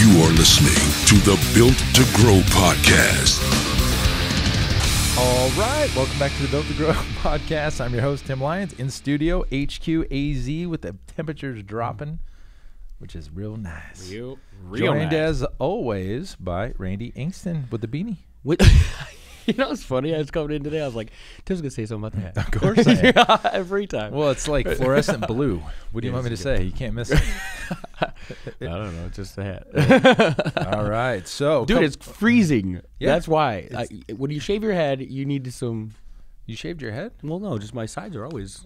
You are listening to the Built to Grow podcast. All right, welcome back to the Built to Grow podcast. I'm your host, Tim Lyons, in studio, HQ AZ, with the temperatures dropping, which is real nice. Real Joined nice. as always by Randy Ingston with the beanie. You know, it's funny. I was coming in today. I was like, Tim's going to say something about that. Of course I am. Yeah, every time. Well, it's like fluorescent blue. What do you want me to say? You can't miss it. I don't know. It's just a hat. All right, so Dude, it's freezing. Yeah. That's why. When you shave your head, you need some... you shaved your head? Well, no, just my sides are always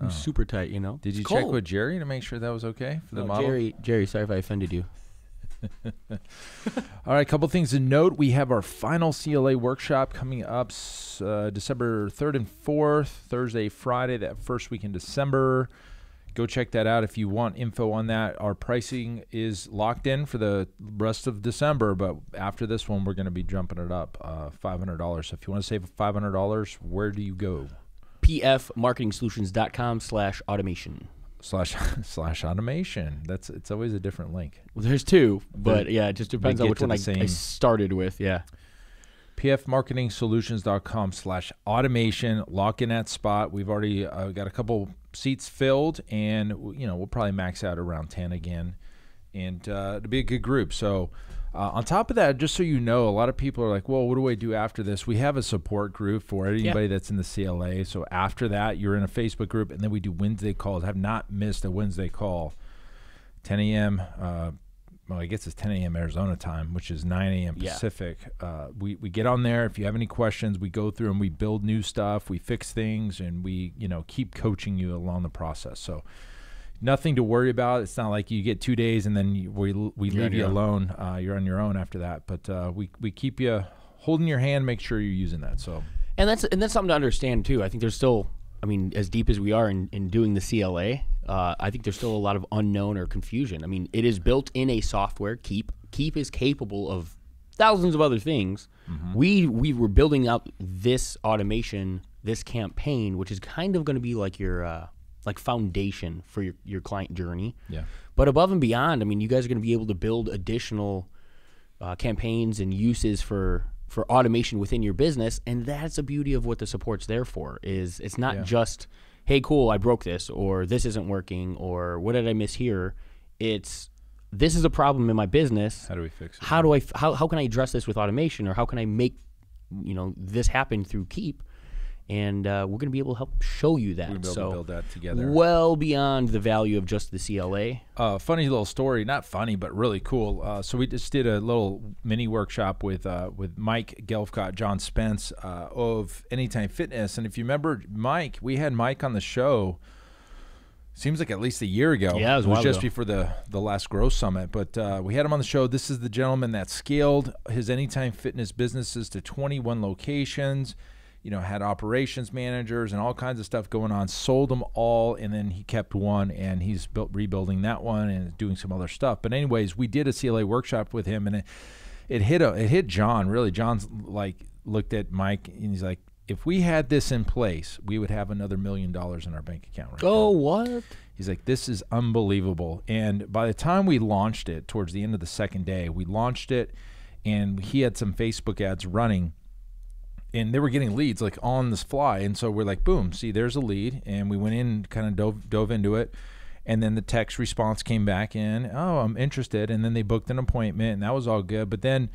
super tight, you know? Did you It's check cold. with Jerry to make sure that was okay for the No, model? Jerry, sorry if I offended you. All right, a couple things to note. We have our final CLA workshop coming up December 3rd and 4th, Thursday, Friday, that first week in December. Go check that out if you want info on that. Our pricing is locked in for the rest of December, but after this one, we're going to be jumping it up $500. So if you want to save $500, where do you go? pfmarketingsolutions.com/automation. Slash automation. It's always a different link. Well, there's two, but yeah, it just depends they on get which to one the I same- started with. Yeah. pfmarketingsolutions.com/automation. Lock in that spot. We've already got a couple seats filled, and we'll probably max out around 10 again, and it'll be a good group. So on top of that, just so you know, a lot of people are like, well, what do I do after this? We have a support group for anybody that's in the CLA. So after that, you're in a Facebook group, and then we do Wednesday calls. I've not missed a Wednesday call. 10 a.m. Well, I guess it's 10 a.m. Arizona time, which is 9 a.m. Pacific. We get on there. If you have any questions, we go through and we build new stuff. We fix things, and we keep coaching you along the process. So nothing to worry about. It's not like you get 2 days and then we leave you alone. You're on your own after that. But we keep you holding your hand, make sure you're using that. So And that's something to understand too. I think there's still, as deep as we are in doing the CLA, I think there's still a lot of unknown or confusion. It is built in a software. Keep is capable of thousands of other things. Mm-hmm. We were building out this automation, this campaign, which is kind of going to be like your foundation for your client journey. Yeah. But above and beyond, you guys are going to be able to build additional campaigns and uses for automation within your business, and that's the beauty of what the support's there for. Is it's not just, hey, cool, I broke this, or this isn't working, or what did I miss here? It's, this is a problem in my business. How do we fix it? How can I address this with automation, or how can I make this happen through Keep? And we're going to be able to help show you that. We're going to be able to build that together. Well beyond the value of just the CLA. Funny little story, not funny, but really cool. So we just did a little mini workshop with Mike Gelfcott, John Spence of Anytime Fitness. And if you remember Mike, we had Mike on the show, seems like at least a year ago. Yeah, it was just ago. before the last Growth Summit. But we had him on the show. This is the gentleman that scaled his Anytime Fitness businesses to 21 locations. Had operations managers and all kinds of stuff going on, sold them all, and then he kept one, and he's rebuilding that one and doing some other stuff. But anyways, we did a CLA workshop with him, and it hit John, really. John's looked at Mike, and he's like, if we had this in place, we would have another $1 million in our bank account right now. What? He's like, this is unbelievable. And by the time we launched it, towards the end of the second day, we launched it, and he had some Facebook ads running, and they were getting leads on this fly. And so we're like, boom, see, there's a lead. And we went in, kind of dove into it. And then the text response came back in, oh, I'm interested. And then they booked an appointment, and that was all good. But then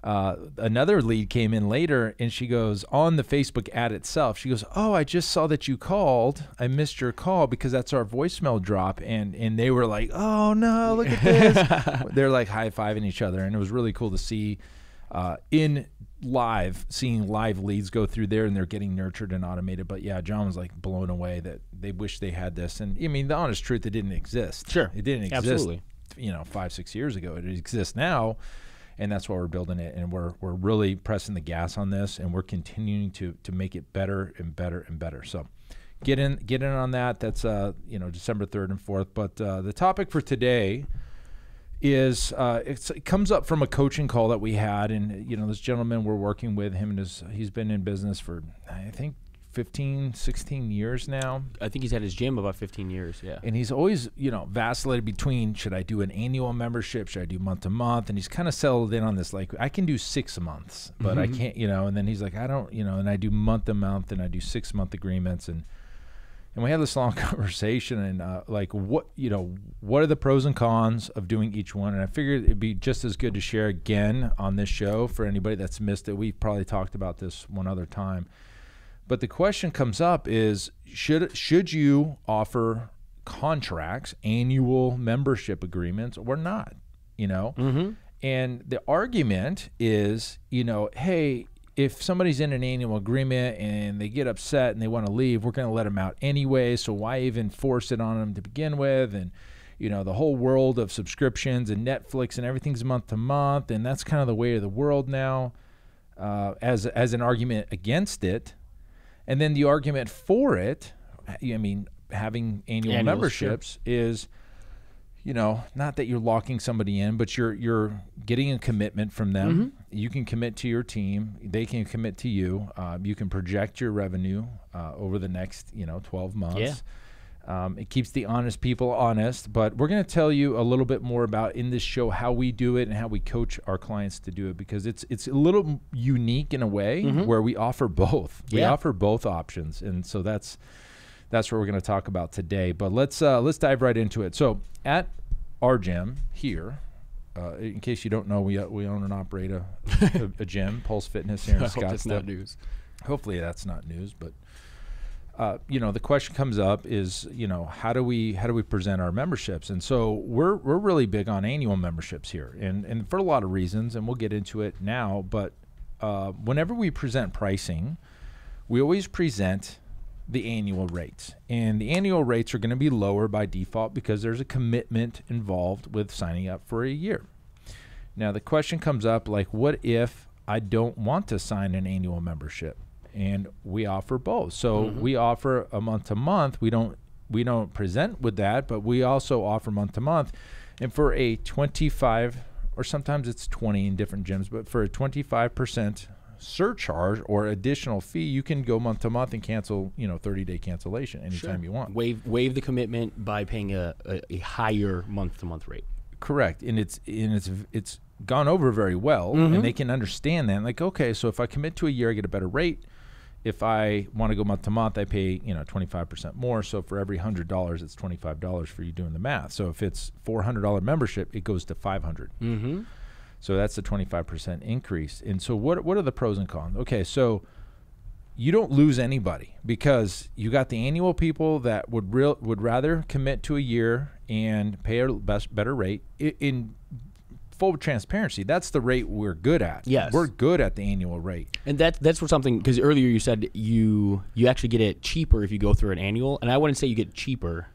another lead came in later, and she goes, on the Facebook ad itself, she goes, oh, I just saw that you called. I missed your call because that's our voicemail drop. And they were like, oh, no, look at this. They're like high-fiving each other. And it was really cool to see seeing live leads go through there, and they're getting nurtured and automated. But yeah, John was blown away that they wish they had this. And the honest truth, it didn't exist. Sure. It didn't exist. Absolutely. 5-6 years ago. It exists now, and that's why we're building it. And we're really pressing the gas on this, and we're continuing to make it better and better and better. So get in on that. That's December 3rd and 4th. But the topic for today is it comes up from a coaching call that we had, and this gentleman we're working with him, and he's been in business for I think 15, 16 years now. I think he's had his gym about 15 years, yeah. And he's always, vacillated between, should I do an annual membership? Should I do month to month? And he's kind of settled in on this, like, I can do 6 months, but I can't, and then he's like, I don't, and I do month to month and I do 6 month agreements. And we had this long conversation and what are the pros and cons of doing each one? And I figured it'd be just as good to share again on this show for anybody that's missed it. We've probably talked about this one other time. But the question comes up is, should you offer contracts, annual membership agreements, or not? And the argument is, hey, if somebody's in an annual agreement and they get upset and they want to leave, we're going to let them out anyway. So why even force it on them to begin with? And the whole world of subscriptions and Netflix and everything's month to month, and that's kind of the way of the world now. As an argument against it. And then the argument for it, having annual memberships is, not that you're locking somebody in, but you're getting a commitment from them. You can commit to your team. They can commit to you. You can project your revenue over the next, 12 months. Yeah. It keeps the honest people honest. But we're going to tell you a little bit more about in this show how we do it and how we coach our clients to do it, because it's a little unique in a way where we offer both. We offer both options, and so that's what we're going to talk about today. But let's dive right into it. So at our gym here, in case you don't know, we own and operate a gym, Pulse Fitness here in Scottsdale. That's not news. Hopefully that's not news, but the question comes up is, how do we present our memberships? And so we're really big on annual memberships here, and for a lot of reasons, and we'll get into it now. But whenever we present pricing, we always present the annual rates, and the annual rates are going to be lower by default because there's a commitment involved with signing up for a year. Now the question comes up, like, what if I don't want to sign an annual membership? And we offer both. So we offer a month to month. We don't present with that, but we also offer month to month. And for a 25, or sometimes it's 20 in different gyms, but for a 25% surcharge or additional fee, you can go month to month and cancel, 30-day cancellation anytime you want. Waive the commitment by paying a higher month to month rate. Correct. And it's gone over very well, and they can understand that. Like, okay, so if I commit to a year, I get a better rate. If I want to go month to month, I pay 25% more. So for every $100, it's $25 for you doing the math. So if it's $400 membership, it goes to $500. So that's a 25% increase. And so what are the pros and cons? Okay, so you don't lose anybody because you got the annual people that would rather commit to a year and pay a better rate. In full transparency, that's the rate we're good at. Yes. We're good at the annual rate. And that's for something, because earlier you said you actually get it cheaper if you go through an annual, and I wouldn't say you get cheaper,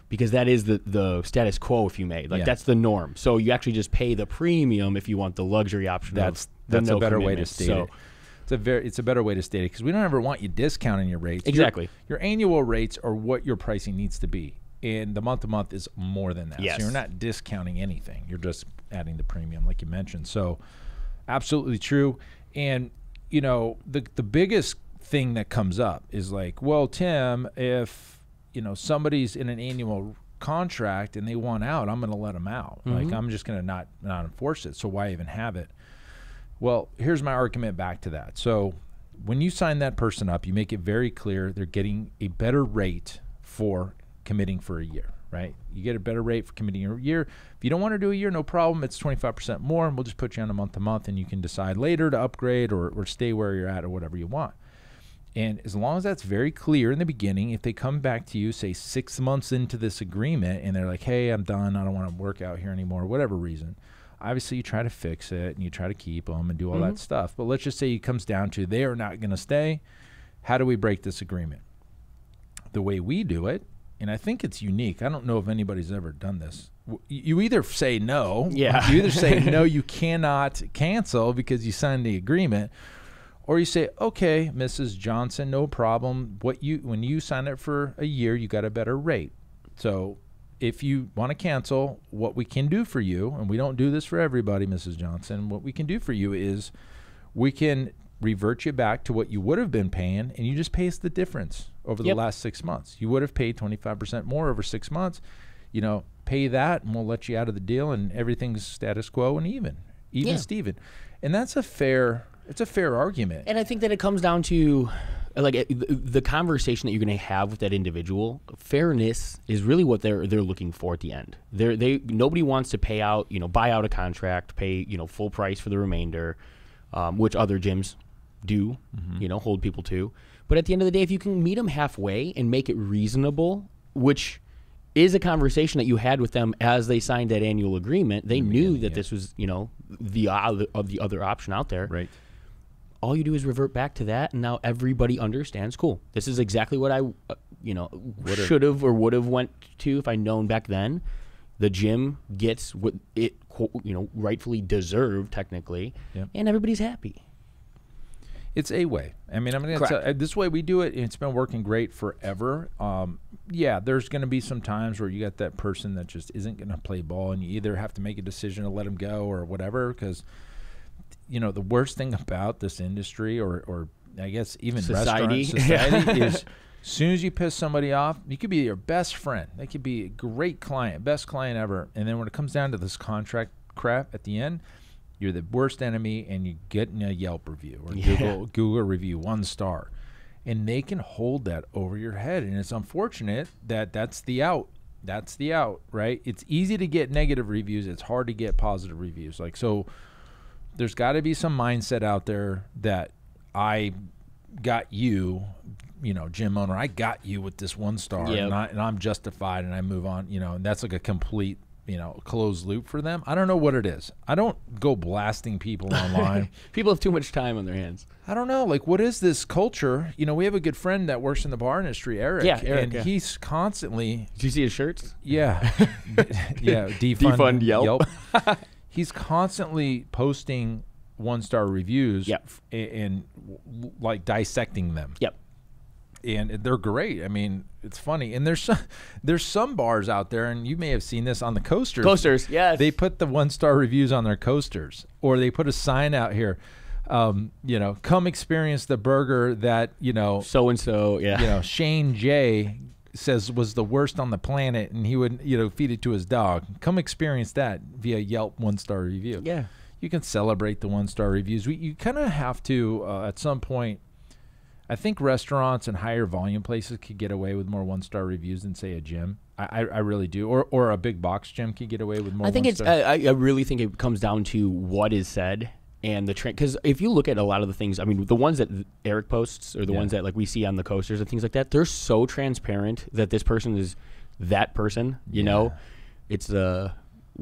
because that is the status quo, if you may. Like, that's the norm. So you actually just pay the premium if you want the luxury option. That's a better way to state it. It's a better way to state it, because we don't ever want you discounting your rates. Exactly. Your annual rates are what your pricing needs to be, and the month to month is more than that. Yes. So you're not discounting anything. You're just adding the premium, like you mentioned. So absolutely true. And the biggest thing that comes up is like, well, Tim, if somebody's in an annual contract and they want out, I'm going to let them out. Like, I'm just going to not enforce it. So why even have it? Well, here's my argument back to that. So when you sign that person up, you make it very clear they're getting a better rate for committing for a year, right? You get a better rate for committing a year. If you don't want to do a year, no problem. It's 25% more, and we'll just put you on a month to month, and you can decide later to upgrade or stay where you're at or whatever you want. And as long as that's very clear in the beginning, if they come back to you, say 6 months into this agreement, and they're like, hey, I'm done, I don't want to work out here anymore, whatever reason, obviously you try to fix it and you try to keep them and do all that stuff. But let's just say it comes down to they are not going to stay. How do we break this agreement? The way we do it, and I think it's unique. I don't know if anybody's ever done this. You either say no. Yeah. You either say, no, you cannot cancel because you signed the agreement, or you say, okay, Mrs. Johnson, no problem. When you sign up for a year, you got a better rate. So if you want to cancel, what we can do for you, and we don't do this for everybody, Mrs. Johnson, what we can do for you is we can revert you back to what you would have been paying, and you just pay us the difference over the last 6 months. You would have paid 25% more over 6 months. Pay that, and we'll let you out of the deal, and everything's status quo and even Steven. And that's a fair argument. And I think that it comes down to like the conversation that you're going to have with that individual. Fairness is really what they're looking for at the end. Nobody wants to pay out, buy out a contract, pay full price for the remainder, which other gyms do, hold people to. But at the end of the day, if you can meet them halfway and make it reasonable, which is a conversation that you had with them as they signed that annual agreement, they knew that this was the other option out there. Right. All you do is revert back to that, and now everybody understands. Cool. This is exactly what I, should have or would have went to if I'd known back then. The gym gets what it, rightfully deserved, technically, and everybody's happy. It's a way. I mean, I'm going to tell this way we do it. It's been working great forever. There's going to be some times where you got that person that just isn't going to play ball, and you either have to make a decision to let them go or whatever, because the worst thing about this industry, or I guess even society is as soon as you piss somebody off, you could be your best friend. They could be a great client, best client ever. And then when it comes down to this contract crap at the end, you're the worst enemy, and you get in a Yelp review or Google review, 1 star. And they can hold that over your head. And it's unfortunate that that's the out. That's the out, right? It's easy to get negative reviews. It's hard to get positive reviews. So there's got to be some mindset out there that I got you, gym owner, I got you with this 1 star, and I'm justified, and I move on, and that's like a complete, closed loop for them. I don't know what it is. I don't go blasting people online. People have too much time on their hands. I don't know. Like, what is this culture? We have a good friend that works in the bar industry, Eric. Yeah, Eric, and he's constantly. Did you see his shirts? Yeah. Defund Yelp. He's constantly posting 1-star reviews and like dissecting them. Yep. And they're great. I mean, it's funny. And there's some bars out there, and you may have seen this on the coasters. Coasters, yes. They put the 1-star reviews on their coasters, or they put a sign out here. Come experience the burger that so and so. Shane J says was the worst on the planet, and he would feed it to his dog. Come experience that via Yelp 1-star review. Yeah, you can celebrate the 1-star reviews. You kind of have to at some point. I think restaurants and higher volume places could get away with more 1-star reviews than, say, a gym. I really do. Or a big box gym could get away with more. I think I really think it comes down to what is said and the trend. Because if you look at a lot of the things, I mean, the ones that Eric posts or the ones that like we see on the coasters and things like that, they're so transparent that this person is that person. It's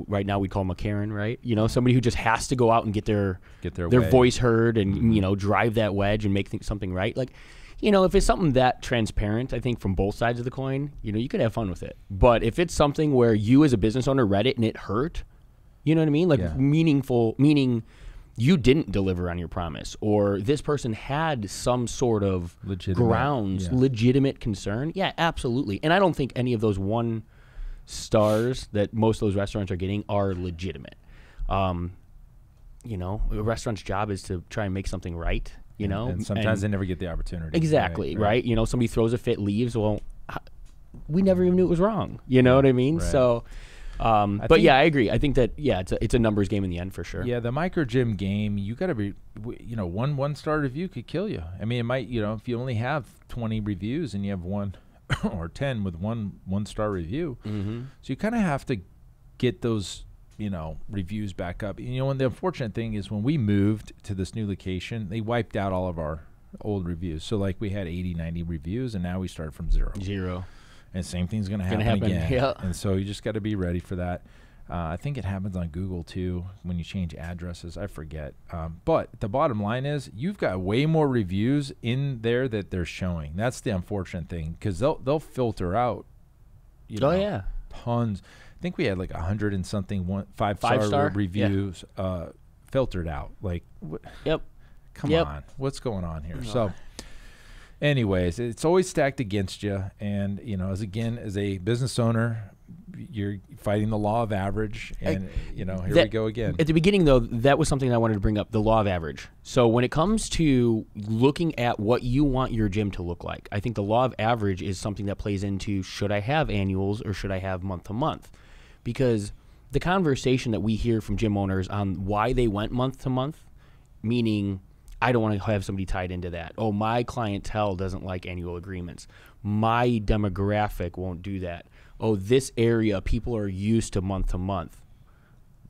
right now we call them a Karen, right? Somebody who just has to go out and get their voice heard and drive that wedge and make something right. Like, if it's something that transparent, I think from both sides of the coin, you could have fun with it. But if it's something where you as a business owner read it and it hurt, you know what I mean? Like meaningful, meaning you didn't deliver on your promise, or this person had some sort of legitimate concern. Yeah, absolutely. And I don't think any of those 1 stars that most of those restaurants are getting are legitimate. A restaurant's job is to try and make something right, and sometimes they never get the opportunity. Exactly, right? Somebody throws a fit, leaves. Well, we never even knew it was wrong. You know what I mean? Right. So, I agree. I think that it's a numbers game in the end for sure. Yeah, the micro gym game, you got to be, 1-star review could kill you. I mean, it might, if you only have 20 reviews and you have 1 or 10 with 1-star review. Mm-hmm. So you kind of have to get those, reviews back up. And the unfortunate thing is when we moved to this new location, they wiped out all of our old reviews. So like we had 80, 90 reviews, and now we start from zero. And same thing's going to happen again. Yeah. And so you just got to be ready for that. I think it happens on Google too when you change addresses. I forget. But the bottom line is you've got way more reviews in there that they're showing. That's the unfortunate thing, because they'll filter out. Tons. I think we had like 100 and something 5-star reviews filtered out. Like, come on, what's going on here? So anyways, it's always stacked against you. And, as a business owner, you're fighting the law of average. And, here we go again. At the beginning, though, that was something I wanted to bring up, the law of average. So when it comes to looking at what you want your gym to look like, I think the law of average is something that plays into, should I have annuals or should I have month to month? Because the conversation that we hear from gym owners on why they went month to month, meaning I don't want to have somebody tied into that. Oh, my clientele doesn't like annual agreements. My demographic won't do that. Oh, this area, people are used to month.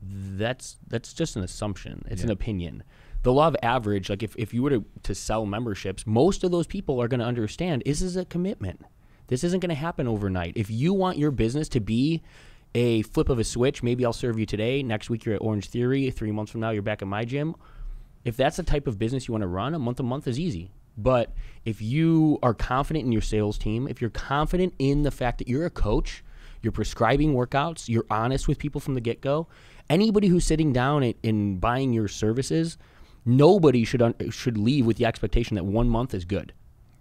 That's just an assumption. It's an opinion. The law of average, like if you were to sell memberships, most of those people are going to understand this is a commitment. This isn't going to happen overnight. If you want your business to be a flip of a switch, maybe I'll serve you today, next week you're at Orange Theory, 3 months from now you're back at my gym. If that's the type of business you want to run, a month is easy. But if you are confident in your sales team, if you're confident in the fact that you're a coach, you're prescribing workouts, you're honest with people from the get-go, anybody who's sitting down and buying your services, nobody should leave with the expectation that 1 month is good.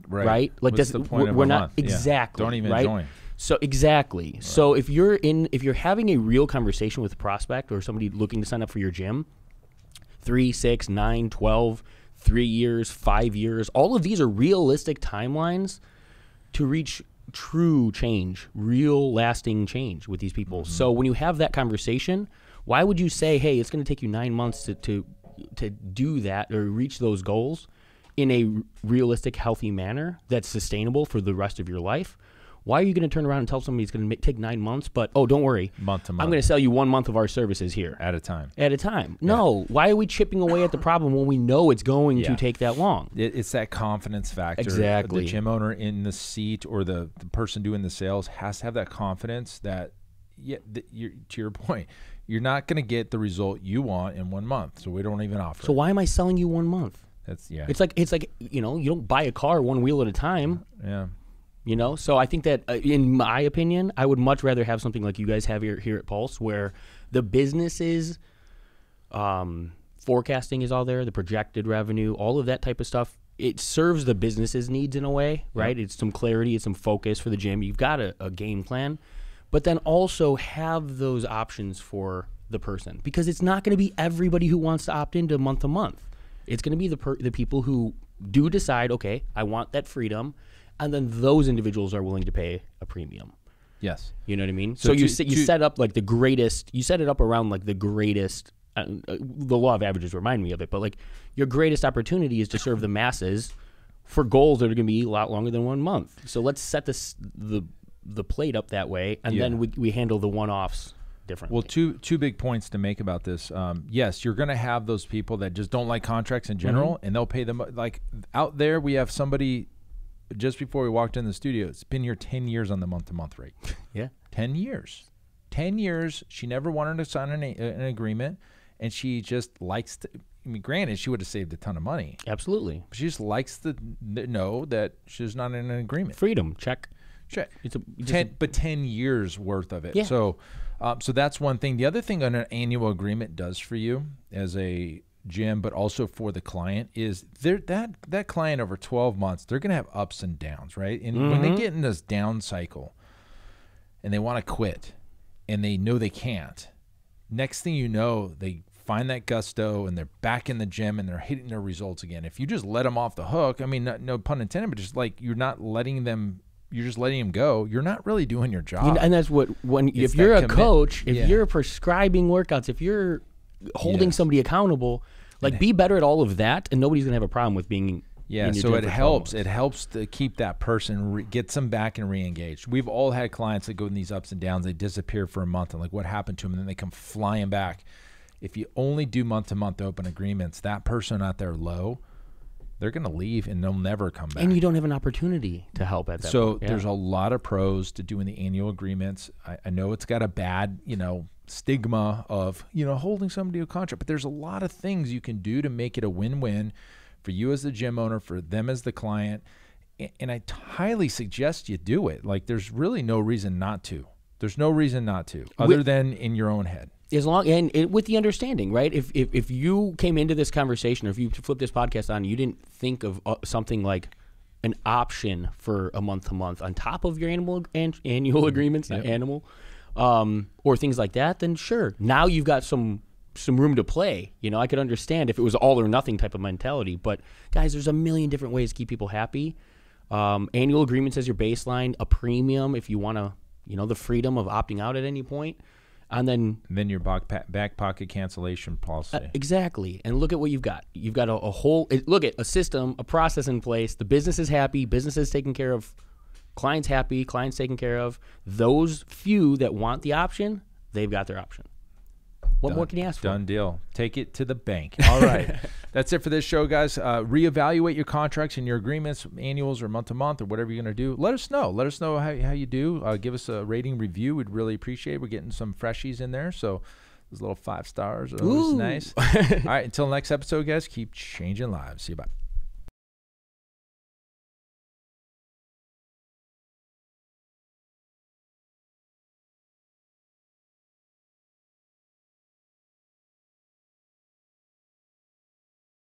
Right? Like what's the point of we're a not month? exactly. Don't even right? join. So exactly. Right. So if you're having a real conversation with a prospect or somebody looking to sign up for your gym, 3, 6, 9, 12, 3 years, 5 years, all of these are realistic timelines to reach true change, real lasting change with these people. Mm-hmm. So when you have that conversation, why would you say, hey, it's going to take you 9 months to do that or reach those goals in a realistic, healthy manner that's sustainable for the rest of your life? Why are you going to turn around and tell somebody it's going to take 9 months, but, oh, don't worry. Month to month. I'm going to sell you 1 month of our services here. At a time. No. Why are we chipping away at the problem when we know it's going to take that long? It's that confidence factor. Exactly. The gym owner in the seat or the person doing the sales has to have that confidence that, to your point, you're not going to get the result you want in 1 month, so we don't even offer. So why am I selling you 1 month? It's like you don't buy a car one wheel at a time. Yeah. So I think that, in my opinion, I would much rather have something like you guys have here at Pulse, where the businesses, forecasting is all there, the projected revenue, all of that type of stuff. It serves the business's needs in a way, right? It's some clarity, it's some focus for the gym. You've got a game plan, but then also have those options for the person, because it's not going to be everybody who wants to opt into month to month. It's going to be the people who do decide, okay, I want that freedom. And then those individuals are willing to pay a premium. Yes. You know what I mean? So you set up like the greatest, you set it up around like the greatest, the law of averages remind me of it, but like your greatest opportunity is to serve the masses for goals that are going to be a lot longer than 1 month. So let's set the plate up that way, and then we handle the one-offs differently. Well, two big points to make about this. Yes, you're going to have those people that just don't like contracts in general, and they'll pay them. Like out there, we have somebody just before we walked in the studio. It's been here 10 years on the month-to-month rate. Yeah. 10 years. 10 years. She never wanted to sign an agreement, and she just likes to. I mean, granted, she would have saved a ton of money. Absolutely. But she just likes to know that she's not in an agreement. Freedom, check. It's 10 years worth of it. Yeah. So that's one thing. The other thing an annual agreement does for you as a gym, but also for the client, is that client over 12 months, they're going to have ups and downs, right? And when they get in this down cycle and they want to quit and they know they can't, next thing you know, they find that gusto and they're back in the gym and they're hitting their results again. If you just let them off the hook, I mean, no pun intended, but just like you're not letting them, you're just letting them go, you're not really doing your job. And that's if you're a coach, if you're prescribing workouts, if you're holding somebody accountable, like be better at all of that, and nobody's gonna have a problem with being. Yeah, so it helps. It helps to keep that person, gets them back and re-engaged. We've all had clients that go in these ups and downs. They disappear for a month, and like what happened to them, and then they come flying back. If you only do month-to-month open agreements, that person out there low, they're going to leave and they'll never come back. And you don't have an opportunity to help at that point. There's a lot of pros to doing the annual agreements. I know it's got a bad, stigma of, holding somebody to a contract, but there's a lot of things you can do to make it a win-win for you as the gym owner, for them as the client. And I highly suggest you do it. Like, there's really no reason not to. There's no reason not to, other than in your own head. As long and with the understanding, right? If you came into this conversation, or if you flip this podcast on, you didn't think of something like an option for a month to month on top of your annual agreements, not animal, or things like that, then sure. Now you've got some room to play. You know, I could understand if it was all or nothing type of mentality, but guys, there's a million different ways to keep people happy. Annual agreements as your baseline, a premium if you want to, you know, the freedom of opting out at any point. And then your back pocket cancellation policy. Exactly. And look at what you've got. You've got a whole, look at a system, a process in place. The business is happy. Business is taken care of. Clients happy. Clients taken care of. Those few that want the option, they've got their option. What more can you ask for? Done deal. Take it to the bank. All right. That's it for this show, guys. Reevaluate your contracts and your agreements, annuals or month-to-month or whatever you're going to do. Let us know. Let us know how you do. Give us a rating review. We'd really appreciate it. We're getting some freshies in there, so those little 5 stars are always nice. All right. Until next episode, guys, keep changing lives. See you. Bye.